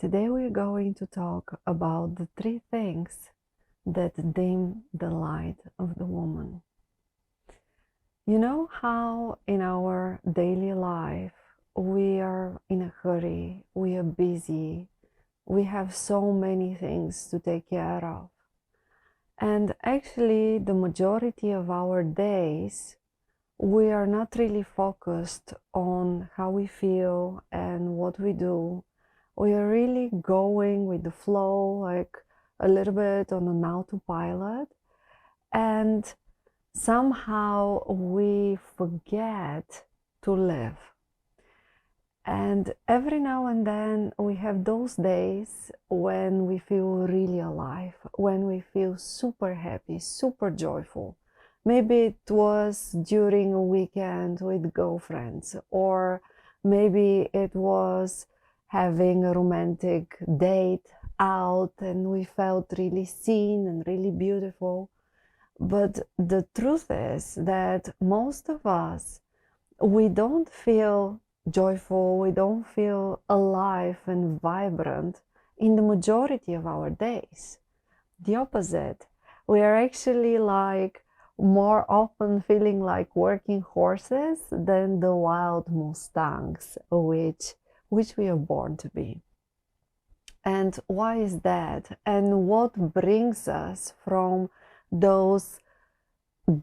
Today we're going to talk about the three things that dim the light of the woman. You know how in our daily life we are in a hurry, we are busy, we have so many things to take care of. And actually, the majority of our days, we are not really focused on how we feel and what we do. We are really going with the flow, like a little bit on an autopilot, and somehow we forget to live. And every now and then we have those days when we feel really alive, when we feel super happy, super joyful. Maybe it was during a weekend with girlfriends, or maybe it was having a romantic date out and we felt really seen and really beautiful. But the truth is that most of us, we don't feel joyful, we don't feel alive and vibrant in the majority of our days. The opposite. We are actually like more often feeling like working horses than the wild mustangs, which we are born to be. And why is that? And what brings us from those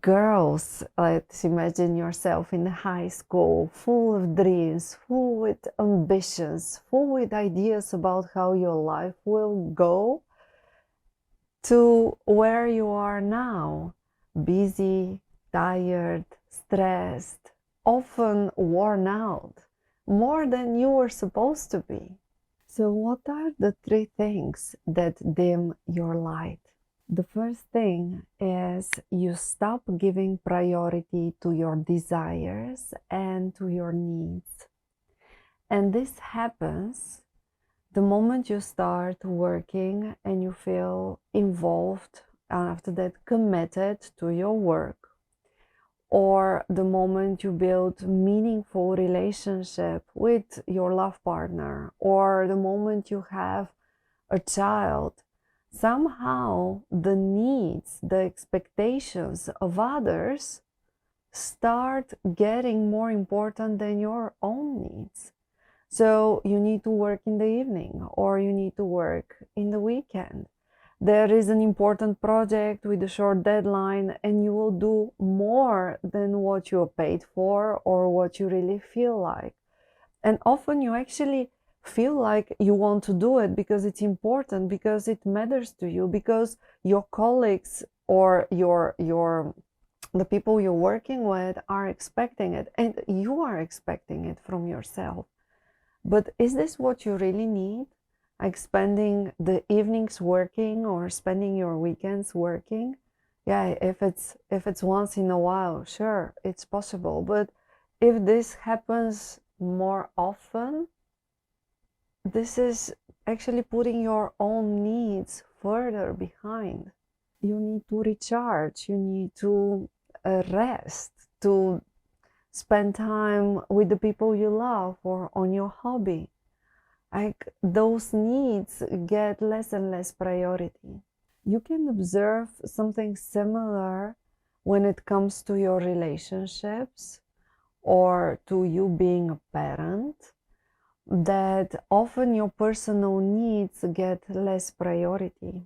girls? Let's imagine yourself in high school, full of dreams, full with ambitions, full with ideas about how your life will go, to where you are now, busy, tired, stressed, often worn out, more than you were supposed to be. So what are the three things that dim your light? The first thing is you stop giving priority to your desires and to your needs. And this happens the moment you start working and you feel involved, and after that committed to your work, or the moment you build meaningful relationship with your love partner, or the moment you have a child, somehow the needs, the expectations of others start getting more important than your own needs. So you need to work in the evening, or you need to work in the weekend. There is an important project with a short deadline, and you will do more than what you are paid for or what you really feel like. And often you actually feel like you want to do it because it's important, because it matters to you, because your colleagues or the people you're working with are expecting it, and you are expecting it from yourself. But is this what you really need? Like spending the evenings working or spending your weekends working? Yeah, if it's once in a while, sure, it's possible. But if this happens more often, this is actually putting your own needs further behind. You need to recharge, you need to rest, to spend time with the people you love or on your hobby. Like those needs get less and less priority. You can observe something similar when it comes to your relationships or to you being a parent, that often your personal needs get less priority.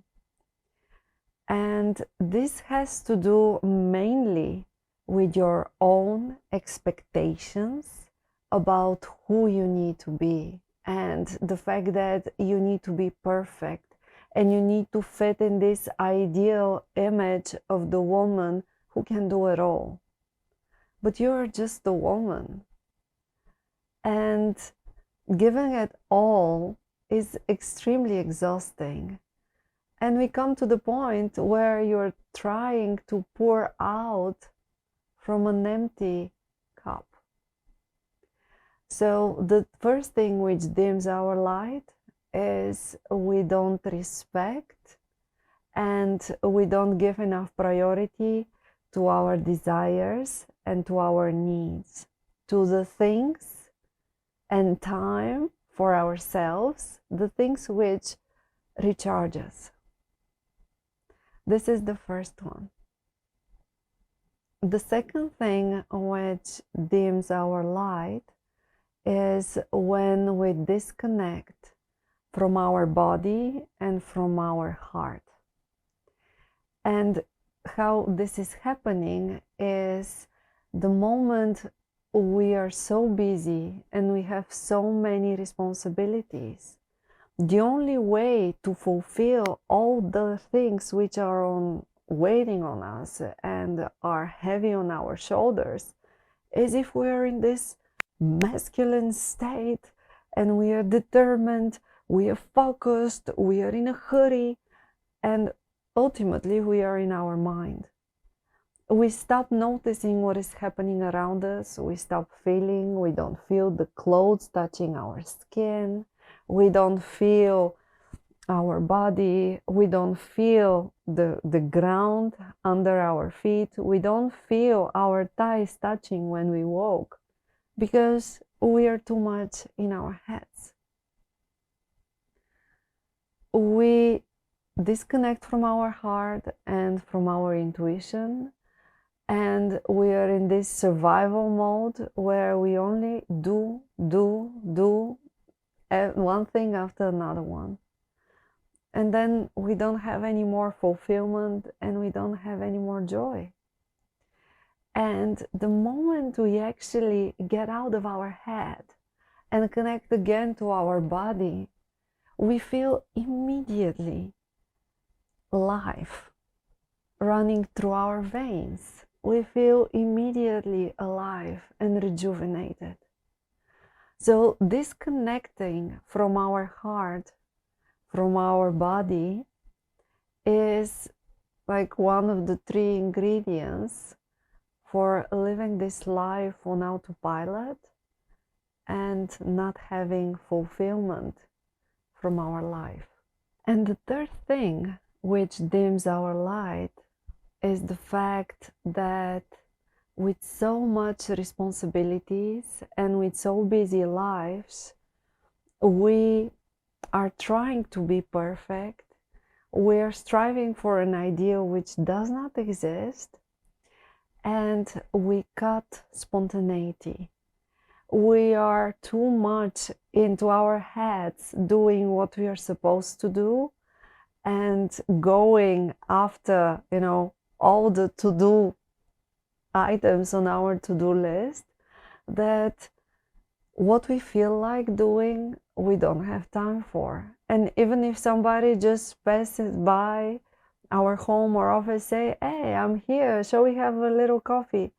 And this has to do mainly with your own expectations about who you need to be, and the fact that you need to be perfect and you need to fit in this ideal image of the woman who can do it all. But you're just a woman, and giving it all is extremely exhausting. And we come to the point where you're trying to pour out from an empty cup. So the first thing which dims our light is we don't respect and we don't give enough priority to our desires and to our needs, to the things and time for ourselves the things which recharge us. This is the first one. The second thing which dims our light is when we disconnect from our body and from our heart. And how this is happening is the moment we are so busy and we have so many responsibilities. The only way to fulfill all the things which are waiting on us and are heavy on our shoulders is if we are in this masculine state and we are determined, we are focused, we are in a hurry, and ultimately we are in our mind. We stop noticing what is happening around us, we stop feeling, we don't feel the clothes touching our skin, we don't feel our body, we don't feel the ground under our feet, we don't feel our thighs touching when we walk, because we are too much in our heads. We disconnect from our heart and from our intuition, and we are in this survival mode where we only do one thing after another one. And then we don't have any more fulfillment and we don't have any more joy. And the moment we actually get out of our head and connect again to our body, we feel immediately life running through our veins. We feel immediately alive and rejuvenated. So disconnecting from our heart, from our body, is like one of the 3 ingredients for living this life on autopilot and not having fulfillment from our life. And the third thing which dims our light is the fact that with so much responsibilities and with so busy lives, we are trying to be perfect. We are striving for an ideal which does not exist, and we cut spontaneity. We are too much into our heads doing what we are supposed to do and going after, all the to-do items on our to-do list, that what we feel like doing, we don't have time for. And even if somebody just passes by our home or office, say, hey, I'm here, shall we have a little coffee?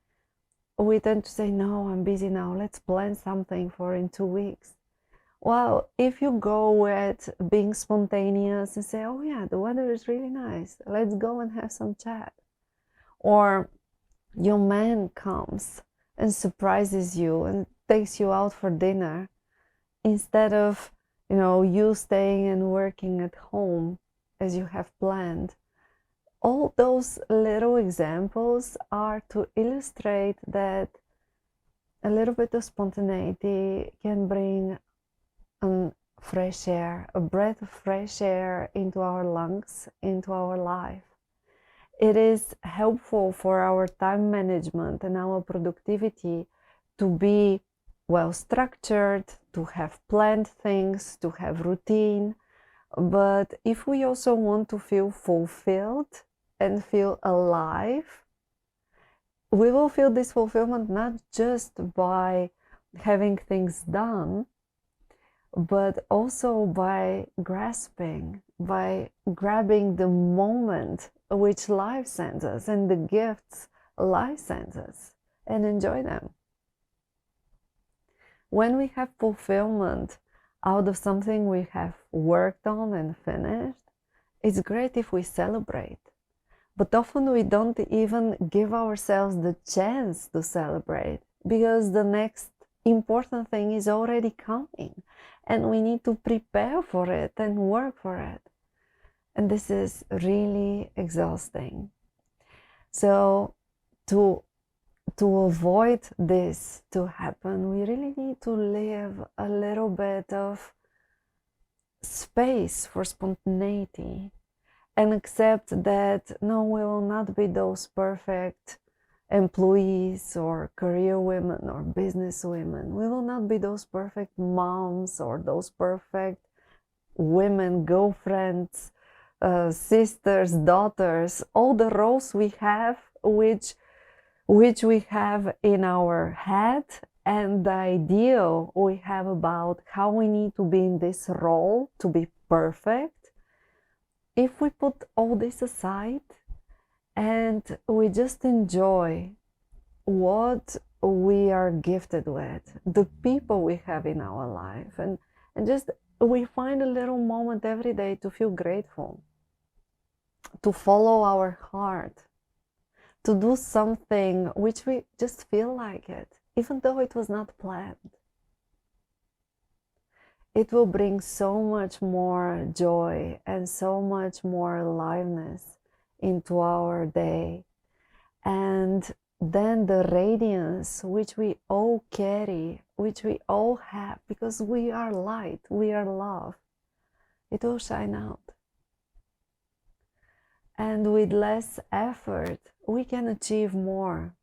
We tend to say, no, I'm busy now, let's plan something for in 2 weeks. Well, if you go with being spontaneous and say, oh yeah, the weather is really nice, let's go and have some chat. Or your man comes and surprises you and takes you out for dinner, instead of, you staying and working at home as you have planned. All those little examples are to illustrate that a little bit of spontaneity can bring fresh air, a breath of fresh air into our lungs, into our life. It is helpful for our time management and our productivity to be well structured, to have planned things, to have routine. But if we also want to feel fulfilled and feel alive, we will feel this fulfillment not just by having things done, but also by grasping, by grabbing the moment which life sends us and the gifts life sends us, and enjoy them. When we have fulfillment out of something we have worked on and finished, it's great if we celebrate. But often we don't even give ourselves the chance to celebrate, because the next important thing is already coming and we need to prepare for it and work for it. And this is really exhausting. So to to avoid this to happen, we really need to live a little bit of space for spontaneity and accept that no, we will not be those perfect employees or career women or business women. We will not be those perfect moms or those perfect women, girlfriends, sisters, daughters, all the roles we have, which we have in our head, and the ideal we have about how we need to be in this role to be perfect. If we put all this aside and we just enjoy what we are gifted with, the people we have in our life, and just we find a little moment every day to feel grateful, to follow our heart, to do something which we just feel like it, even though it was not planned. It will bring so much more joy and so much more aliveness into our day. And then the radiance which we all carry, which we all have, because we are light, we are love, it will shine out. And with less effort, we can achieve more.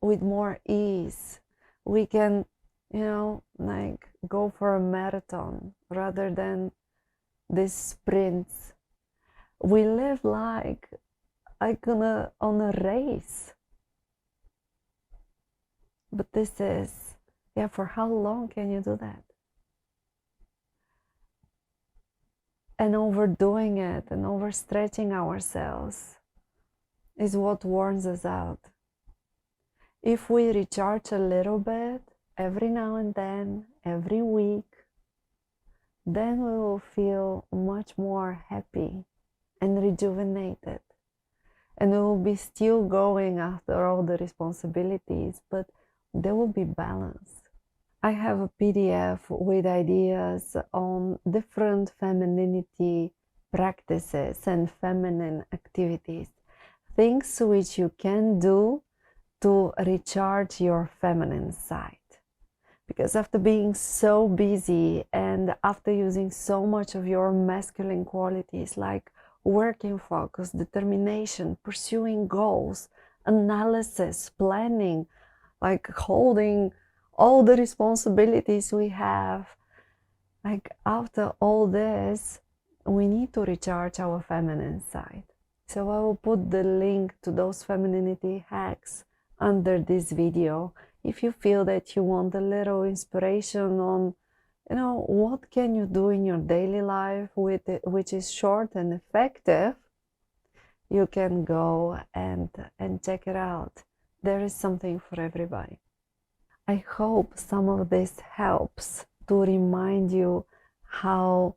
With more ease, we can, like go for a marathon rather than these sprints. We live like on a race. But this is, for how long can you do that? And overdoing it and overstretching ourselves is what warns us out. If we recharge a little bit every now and then, every week, then we will feel much more happy and rejuvenated. And we will be still going after all the responsibilities, but there will be balance. I have a PDF with ideas on different femininity practices and feminine activities, things which you can do to recharge your feminine side. Because after being so busy and after using so much of your masculine qualities like working focus, determination, pursuing goals, analysis, planning, like holding all the responsibilities we have, like after all this, we need to recharge our feminine side. So I will put the link to those femininity hacks under this video if you feel that you want a little inspiration on, what can you do in your daily life with it, which is short and effective. You can go and check it out. There is something for everybody. I hope some of this helps to remind you how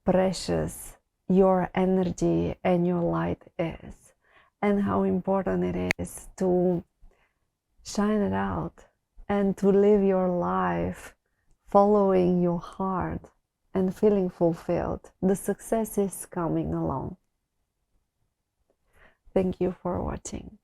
precious your energy and your light is, and how important it is to shine it out and to live your life following your heart and feeling fulfilled. The success is coming along. Thank you for watching.